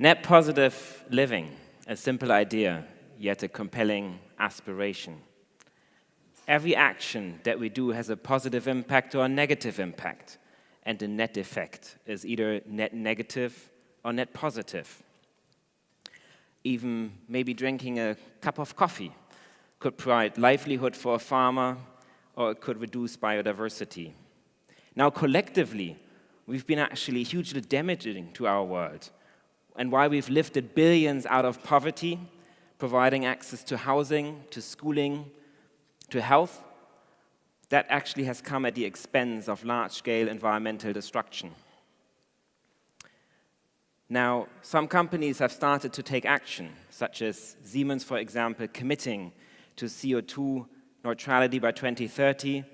Net positive living, a simple idea, yet a compelling aspiration. Every action that we do has a positive impact or a negative impact, and the net effect is either net negative or net positive. Even maybe drinking a cup of coffee could provide livelihood for a farmer, or it could reduce biodiversity. Now, collectively, we've been actually hugely damaging to our world. And while we've lifted billions out of poverty, providing access to housing, to schooling, to health, that actually has come at the expense of large-scale environmental destruction. Now, some companies have started to take action, such as Siemens, for example, committing to CO2 neutrality by 2030.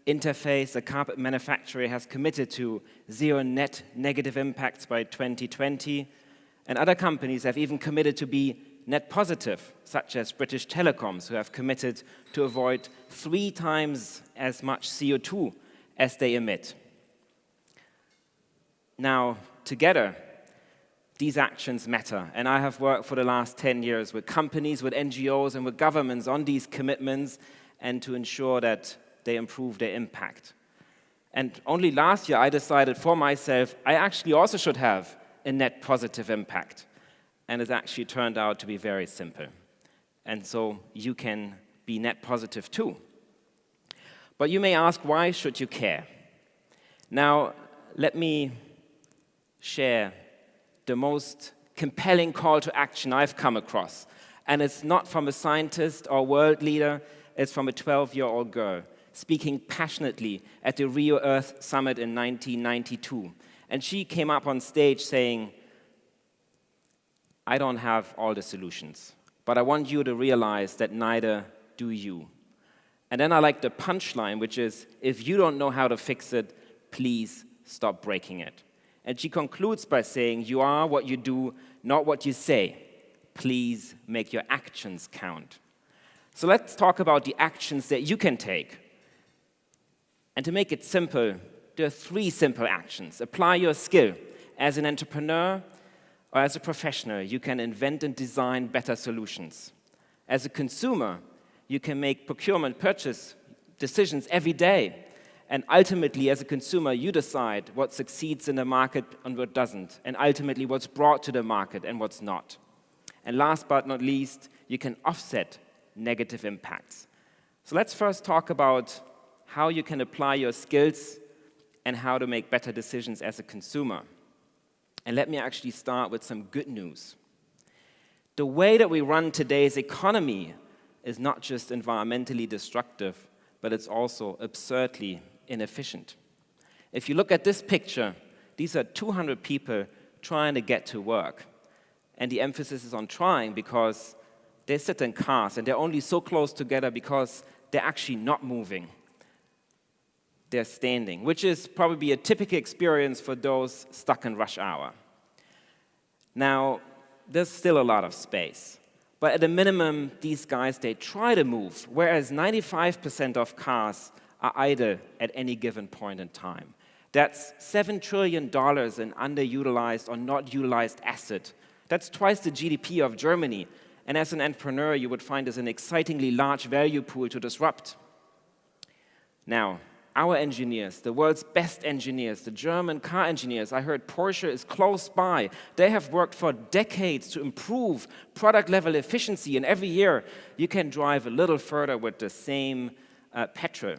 Interface, a carpet manufacturer, has committed to zero net negative impacts by 2020. And other companies have even committed to be net positive, such as British Telecoms, who have committed to avoid 3 times as much CO2 as they emit. Now, together, these actions matter, and I have worked for the last 10 years with companies, with NGOs, and with governments on these commitments and to ensure that they improve their impact. And only last year I decided for myself I actually also should have a net positive impact. And it actually turned out to be very simple. And so you can be net positive too. But you may ask, why should you care? Now, let me share the most compelling call to action I've come across. And it's not from a scientist or world leader, it's from a 12-year-old girl speaking passionately at the Rio Earth Summit in 1992. And she came up on stage saying, I don't have all the solutions, but I want you to realize that neither do you. And then I like the punchline, which is, if you don't know how to fix it, please stop breaking it. And she concludes by saying, you are what you do, not what you say. Please make your actions count. So let's talk about the actions that you can take. And to make it simple, there are 3 simple actions. Apply your skill. As an entrepreneur or as a professional, you can invent and design better solutions. As a consumer, you can make procurement purchase decisions every day. And ultimately, as a consumer, you decide what succeeds in the market and what doesn't, and ultimately what's brought to the market and what's not. And last but not least, you can offset negative impacts. So let's first talk about how you can apply your skills and how to make better decisions as a consumer. And let me actually start with some good news. The way that we run today's economy is not just environmentally destructive, but it's also absurdly inefficient. If you look at this picture, these are 200 people trying to get to work. And the emphasis is on trying because they sit in cars and they're only so close together because they're actually not moving. They're standing, which is probably a typical experience for those stuck in rush hour. Now, there's still a lot of space. But at a minimum, these guys, they try to move, whereas 95% of cars are idle at any given point in time. That's $7 trillion in underutilized or not utilized asset. That's twice the GDP of Germany. And as an entrepreneur, you would find this an excitingly large value pool to disrupt. Now, our engineers, the world's best engineers, the German car engineers, I heard Porsche is close by. They have worked for decades to improve product-level efficiency, and every year you can drive a little further with the same petrol.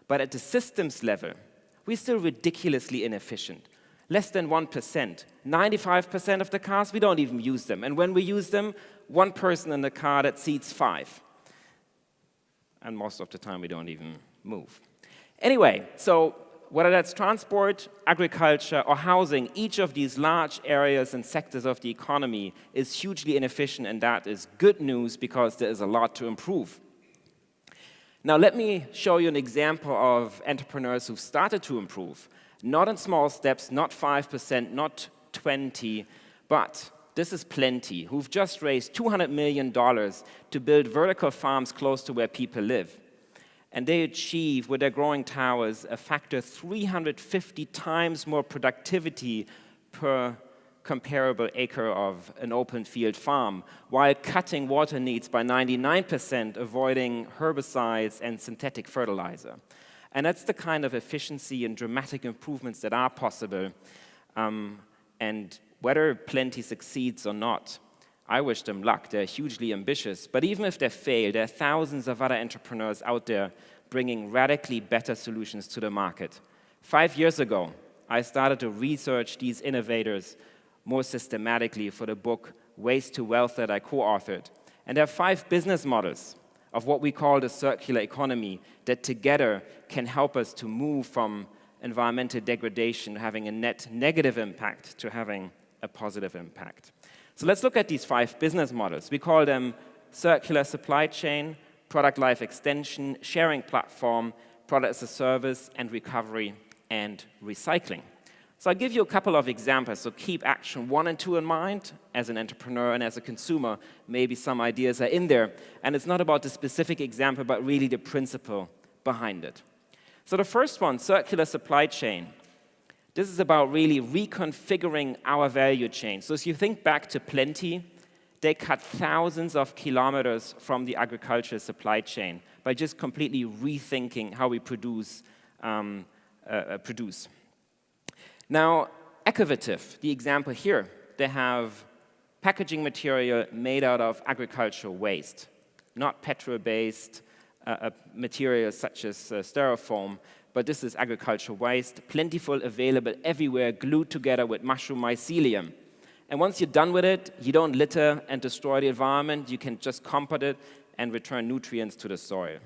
But at the systems level, we're still ridiculously inefficient. Less than 1%. 95% of the cars, we don't even use them. And when we use them, 1 person in the car that seats 5. And most of the time, we don't even move. Anyway, so whether that's transport, agriculture, or housing, each of these large areas and sectors of the economy is hugely inefficient, and that is good news because there is a lot to improve. Now, let me show you an example of entrepreneurs who've started to improve. Not in small steps, not 5%, not 20%, but this is plenty, who've just raised $200 million to build vertical farms close to where people live. And they achieve, with their growing towers, a factor 350 times more productivity per comparable acre of an open field farm, while cutting water needs by 99%, avoiding herbicides and synthetic fertilizer. And that's the kind of efficiency and dramatic improvements that are possible. And whether Plenty succeeds or not, I wish them luck. They're hugely ambitious. But even if they fail, there are thousands of other entrepreneurs out there bringing radically better solutions to the market. 5 years ago, I started to research these innovators more systematically for the book Waste to Wealth that I co-authored. And there are 5 business models of what we call the circular economy that together can help us to move from environmental degradation, having a net negative impact, to having a positive impact. So let's look at these 5 business models. We call them circular supply chain, product life extension, sharing platform, product as a service, and recovery and recycling. So I'll give you a couple of examples. So keep action 1 and 2 in mind. As an entrepreneur and as a consumer, maybe some ideas are in there. And it's not about the specific example, but really the principle behind it. So the first one, circular supply chain. This is about really reconfiguring our value chain. So if you think back to Plenty, they cut thousands of kilometers from the agricultural supply chain by just completely rethinking how we produce. Now, Ecovative, the example here, they have packaging material made out of agricultural waste, not petrol-based materials such as styrofoam, but this is agricultural waste, plentiful, available everywhere, glued together with mushroom mycelium. And once you're done with it, you don't litter and destroy the environment. You can just compost it and return nutrients to the soil.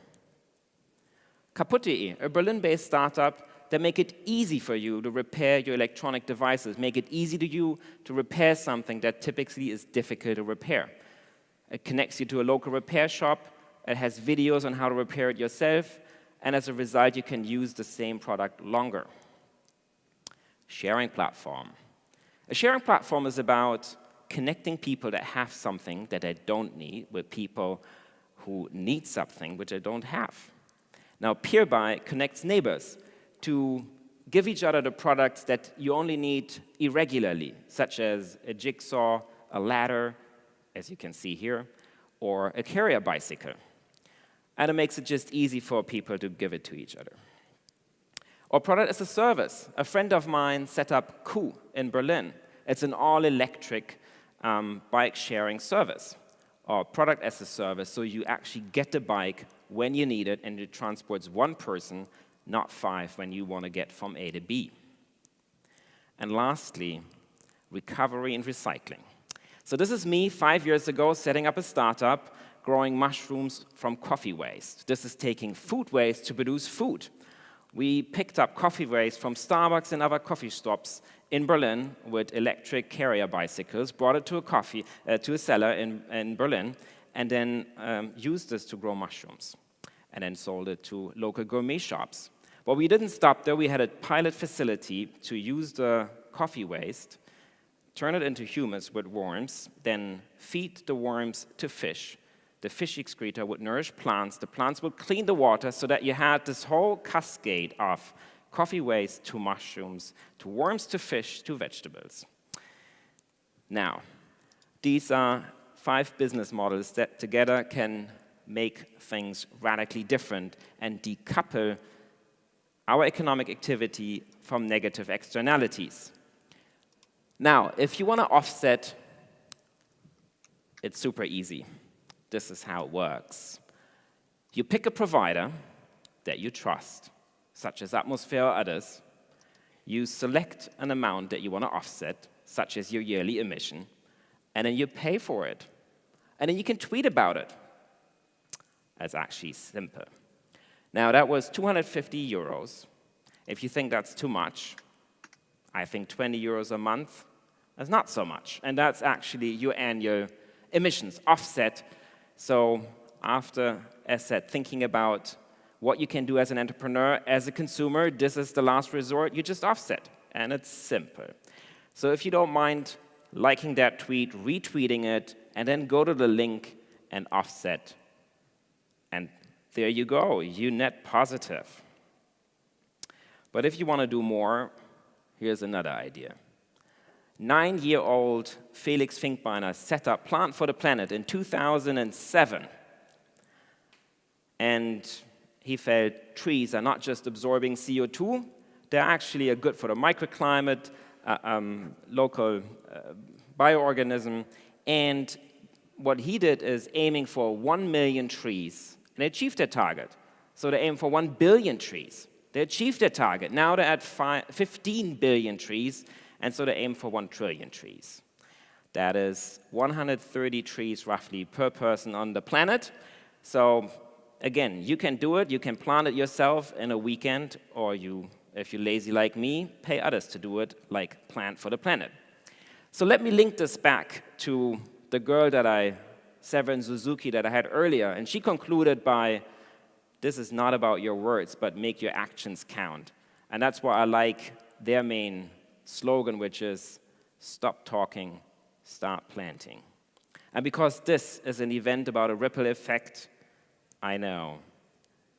Kaputt.de, a Berlin-based startup that make it easy for you to repair your electronic devices, make it easy to you to repair something that typically is difficult to repair. It connects you to a local repair shop, it has videos on how to repair it yourself, and as a result, you can use the same product longer. Sharing platform. A sharing platform is about connecting people that have something that they don't need with people who need something which they don't have. Now, Peerby connects neighbors to give each other the products that you only need irregularly, such as a jigsaw, a ladder, as you can see here, or a carrier bicycle. And it makes it just easy for people to give it to each other. Or product as a service. A friend of mine set up Ku in Berlin. It's an all-electric bike sharing service, or product as a service, so you actually get the bike when you need it, and it transports one person, not 5, when you want to get from A to B. And lastly, recovery and recycling. So this is me 5 years ago setting up a startup growing mushrooms from coffee waste. This is taking food waste to produce food. We picked up coffee waste from Starbucks and other coffee shops in Berlin with electric carrier bicycles, brought it to a cellar in Berlin, and then used this to grow mushrooms, and then sold it to local gourmet shops. But we didn't stop there. We had a pilot facility to use the coffee waste, turn it into humus with worms, then feed the worms to fish. The fish excreta would nourish plants. The plants would clean the water so that you had this whole cascade of coffee waste to mushrooms, to worms, to fish, to vegetables. Now, these are 5 business models that together can make things radically different and decouple our economic activity from negative externalities. Now, if you want to offset, it's super easy. This is how it works. You pick a provider that you trust, such as Atmosphere or others. You select an amount that you want to offset, such as your yearly emission, and then you pay for it. And then you can tweet about it. That's actually simple. Now, that was 250 euros. If you think that's too much, I think 20 euros a month is not so much. And that's actually your annual emissions offset. So after, as said, thinking about what you can do as an entrepreneur, as a consumer, this is the last resort, you just offset. And it's simple. So if you don't mind liking that tweet, retweeting it, and then go to the link and offset. And there you go, you net positive. But if you want to do more, here's another idea. 9-year-old Felix Finkbeiner set up Plant for the Planet in 2007. And he felt trees are not just absorbing CO2, they're actually good for the microclimate, local bioorganism. And what he did is aiming for 1 million trees, and they achieved their target. So they aimed for 1 billion trees. They achieved their target. Now they're at 15 billion trees, and so they aim for 1 trillion trees. That is 130 trees roughly per person on the planet. So again, you can do it. You can plant it yourself in a weekend, or if you're lazy like me, pay others to do it, like Plant for the Planet. So let me link this back to the girl Severin Suzuki, that I had earlier, and she concluded by, this is not about your words, but make your actions count. And that's why I like their main slogan, which is, stop talking, start planting. And because this is an event about a ripple effect, I know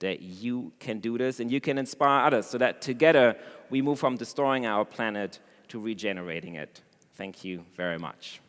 that you can do this and you can inspire others so that together we move from destroying our planet to regenerating it. Thank you very much.